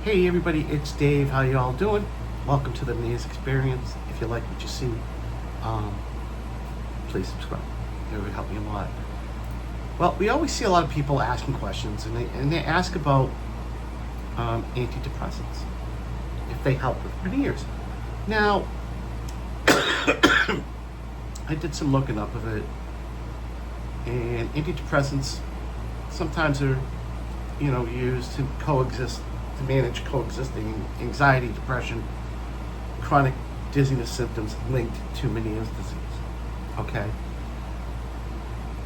Hey everybody, it's Dave. How you all doing? Welcome to the Meniere experience. If you like what you see, please subscribe. It would help me a lot. Well, we always see a lot of people asking questions, and they ask about antidepressants, if they help with Meniere's. Now, I did some looking up of it, and antidepressants sometimes are, used to manage coexisting anxiety, depression, chronic dizziness symptoms linked to Meniere's disease. Okay?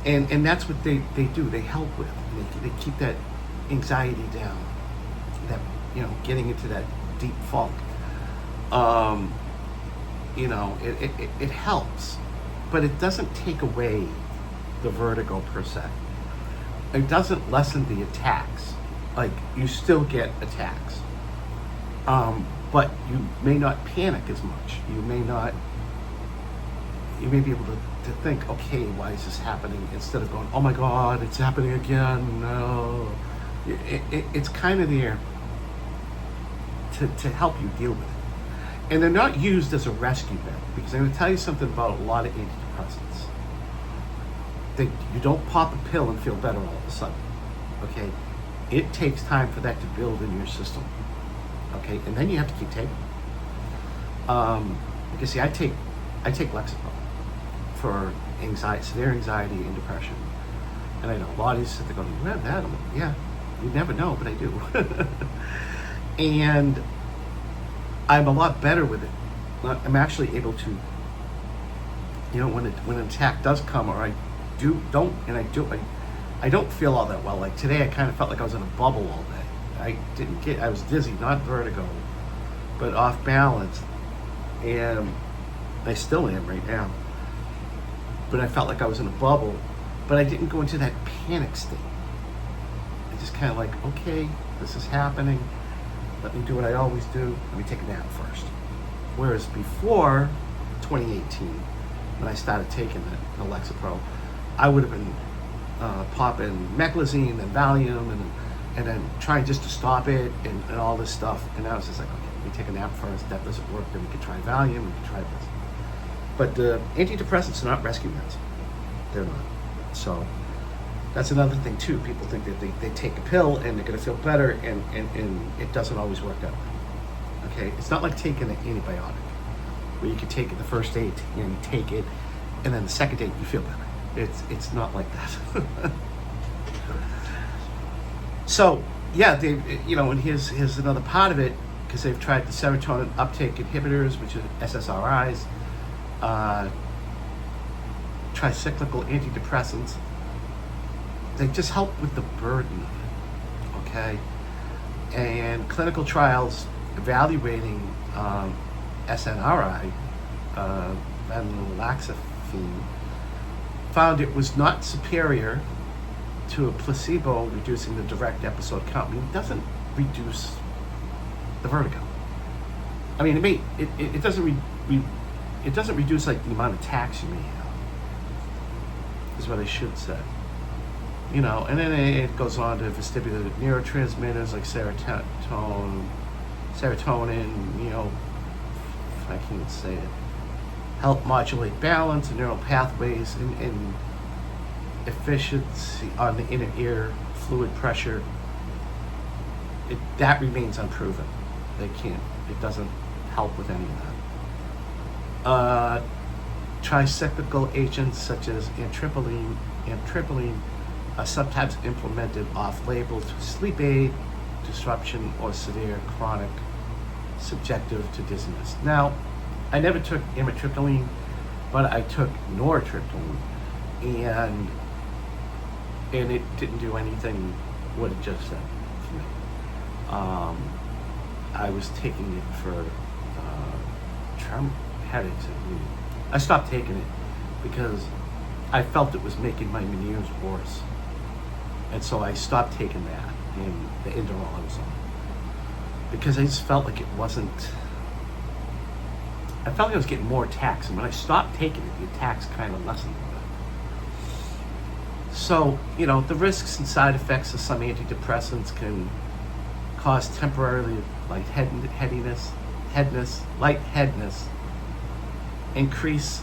And that's what they do. They help with. They keep that anxiety down. That, getting into that deep funk. It helps, but it doesn't take away the vertigo per se. It doesn't lessen the attacks. Like, you still get attacks, but you may not panic as much. You may be able to think, okay, why is this happening? Instead of going, oh my God, it's happening again. No, it's kind of there to help you deal with it. And they're not used as a rescue vet, because I'm going to tell you something about a lot of antidepressants. You don't pop a pill and feel better all of a sudden, okay? It takes time for that to build in your system, okay? And then you have to keep taking it. You see, I take Lexapro for anxiety, severe anxiety and depression. And I know a lot of you sit there going, you have that? I'm like, yeah, you never know, but I do. And I'm a lot better with it. I'm actually able to, when an attack does come, or I don't feel all that well. Like today, I kind of felt like I was in a bubble all day. I was dizzy, not vertigo, but off balance. And I still am right now. But I felt like I was in a bubble, but I didn't go into that panic state. I just kind of like, okay, this is happening. Let me do what I always do. Let me take a nap first. Whereas before 2018, when I started taking the Lexapro, I would have been popping meclizine and Valium and then trying just to stop it and all this stuff. And I was just like, okay, let me take a nap first. That doesn't work. Then we can try Valium. We can try this. But antidepressants are not rescue meds. They're not. So that's another thing too. People think that they take a pill and they're going to feel better, and it doesn't always work that way. Okay? It's not like taking an antibiotic, where you can take it the first day, you take it, and then the second day you feel better. It's not like that. So yeah, and here's another part of it, because they've tried the serotonin uptake inhibitors, which are SSRIs, tricyclical antidepressants. They just help with the burden of it, okay? And clinical trials evaluating SNRI, venlafaxine, found it was not superior to a placebo, reducing the direct episode count. I mean, it doesn't reduce the vertigo. I mean, it doesn't reduce like the amount of attacks you may have, is what I should say. And then it goes on to vestibular neurotransmitters like serotonin, if I can't say it, help modulate balance and neural pathways and efficiency on the inner ear fluid pressure. That remains unproven. It doesn't help with any of that. Tricyclical agents such as amitriptyline are sometimes implemented off-label to sleep aid, disruption, or severe chronic subjective to dizziness. Now, I never took amitriptyline, but I took nortriptyline, and it didn't do anything what it just said for me. I was taking it for headaches. I stopped taking it because I felt it was making my Meniere's worse. And so I stopped taking that in the Indorol I was on, because I just felt like it wasn't, I felt like I was getting more attacks, and when I stopped taking it, the attacks kind of lessened a bit. So, the risks and side effects of some antidepressants can cause temporarily lightheadedness, increase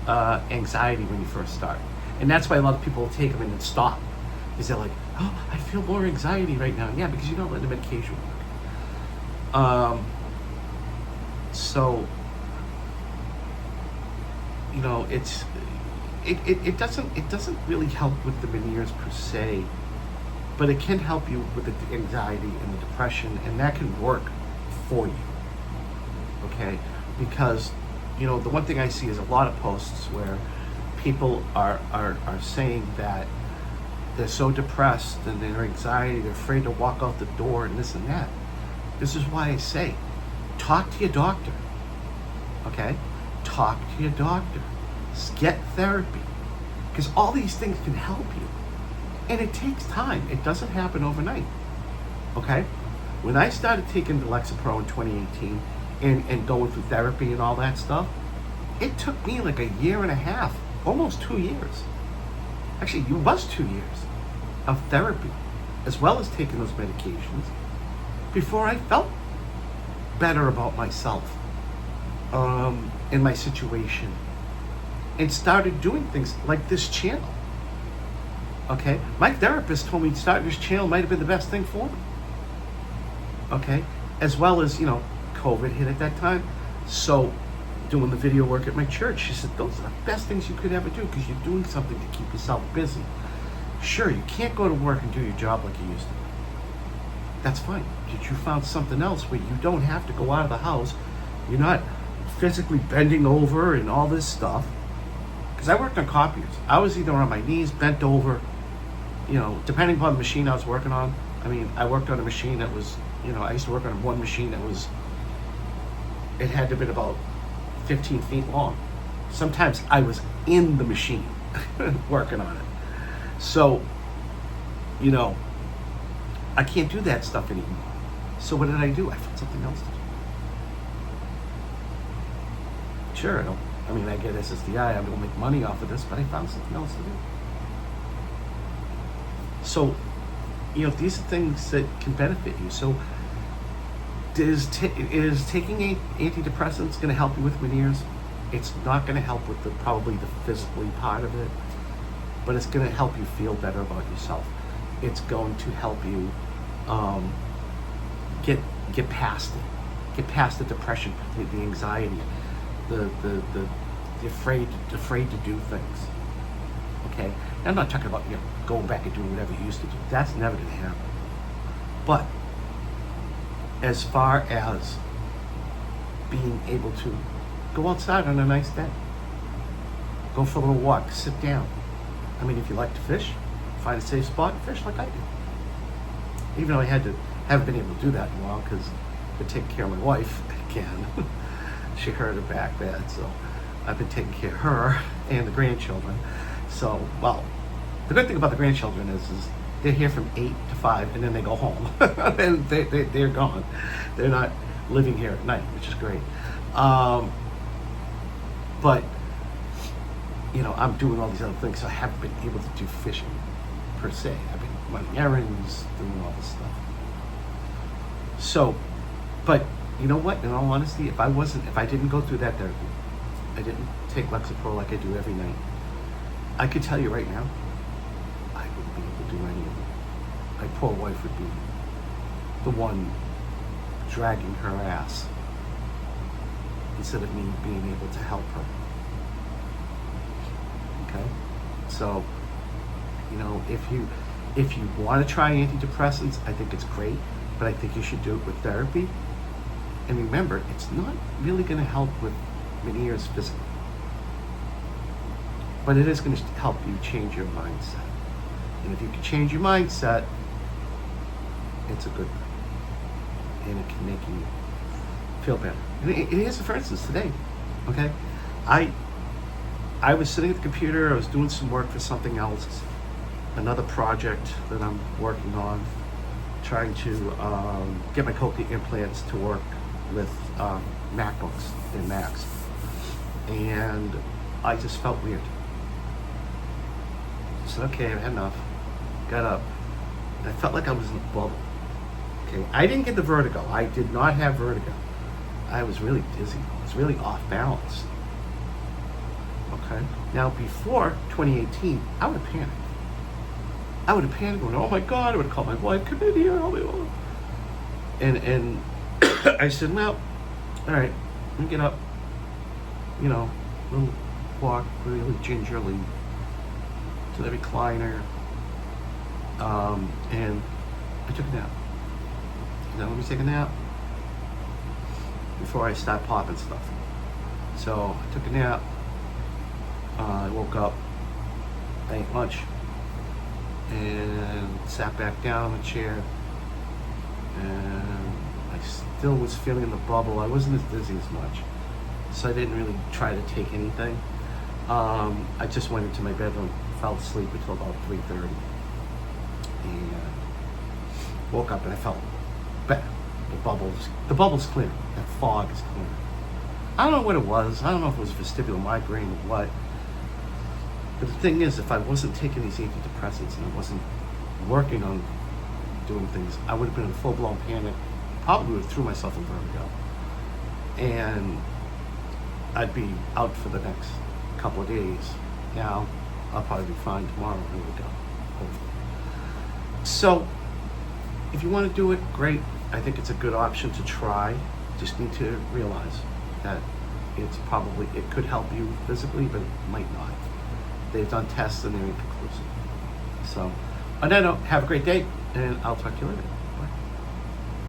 anxiety when you first start. And that's why a lot of people will take them and then stop. Because they're like, oh, I feel more anxiety right now. Yeah, because you don't let the medication work. So, you know, it doesn't really help with the Meniere's per se, but it can help you with the anxiety and the depression, and that can work for you. Okay, because you know the one thing I see is a lot of posts where people are saying that they're so depressed and their anxiety, they're afraid to walk out the door and this and that. This is why I say, talk to your doctor. Okay, talk to your doctor. Get therapy, because all these things can help you, and it takes time. It doesn't happen overnight. Okay, when I started taking the Lexapro in 2018 and going through therapy and all that stuff, it took me like a year and a half, almost 2 years. Actually, it was 2 years of therapy, as well as taking those medications, before I felt better about myself, in my situation, and started doing things like this channel. Okay, my therapist told me starting this channel might have been the best thing for me. Okay, as well as, you know, COVID hit at that time, so doing the video work at my church, she said those are the best things you could ever do, because you're doing something to keep yourself busy. Sure, you can't go to work and do your job like you used to. That's fine, but you found something else where you don't have to go out of the house. You're not physically bending over and all this stuff. Because I worked on copiers. I was either on my knees, bent over, you know, depending upon the machine I was working on. I mean, I worked on a machine that was, you know, I used to work on one machine that was, it had to have been about 15 feet long. Sometimes I was in the machine working on it. So, you know, I can't do that stuff anymore. So what did I do? I found something else to do. Sure, I get SSDI, I'm gonna make money off of this, but I found something else to do. So, you know, these are things that can benefit you. So, is taking antidepressants going to help you with Meniere's? It's not going to help with probably the physically part of it, but it's going to help you feel better about yourself. It's going to help you get past it, get past the depression, the anxiety, the afraid to do things. Okay, I'm not talking about, you know, going back and doing whatever you used to do. That's never going to happen. But as far as being able to go outside on a nice day, go for a little walk, sit down. I mean, if you like to fish, find a safe spot and fish like I do. Even though I haven't been able to do that in a while because I've been taking care of my wife again. She hurt her back bad, so I've been taking care of her and the grandchildren. So, well, the good thing about the grandchildren is they're here from 8 to 5 and then they go home. And they're gone. They're not living here at night, which is great. But, you know, I'm doing all these other things, so I haven't been able to do fishing per se. I've been running errands, doing all this stuff. So, but you know what? In all honesty, if I didn't go through that therapy, I didn't take Lexapro like I do every night, I could tell you right now, I wouldn't be able to do any of it. My poor wife would be the one dragging her ass instead of me being able to help her. Okay? So, you know, if you want to try antidepressants, I think it's great, but I think you should do it with therapy. And remember, it's not really going to help with Meniere's physically, but it is going to help you change your mindset. And if you can change your mindset, it's a good thing. And it can make you feel better. And it is, for instance, today, okay? I was sitting at the computer, I was doing some work for something else, another project that I'm working on, trying to get my cochlear implants to work with MacBooks and Macs. And I just felt weird. I said, okay, I've had enough. Got up. And I felt like I was in a bubble. Okay, I didn't get the vertigo. I did not have vertigo. I was really dizzy. I was really off balance. Okay. Now, before 2018, I would have panicked. I would have panicked, going, "Oh my God!" I would have called my wife, "Come in here, help me!" And I said, "Well, all right, let me get up. You know, little walk really gingerly to the recliner." And I took a nap. Now let me take a nap before I start popping stuff. So I took a nap. I woke up, I ate lunch, and sat back down in the chair. And I still was feeling the bubble. I wasn't as dizzy as much, so I didn't really try to take anything. I just went into my bedroom, fell asleep until about 3:30, and woke up and I felt better. The bubble's clear. That fog is clear. I don't know what it was. I don't know if it was vestibular migraine or what. But the thing is, if I wasn't taking these antidepressants and I wasn't working on doing things, I would have been in full-blown panic. Probably would have threw myself in vertigo. And I'd be out for the next couple of days. Now, I'll probably be fine tomorrow. Here we go. Hopefully. So, if you want to do it, great. I think it's a good option to try. Just need to realize that it could help you physically, but it might not. They've done tests and they're inconclusive. So, on that note, have a great day, and I'll talk to you later.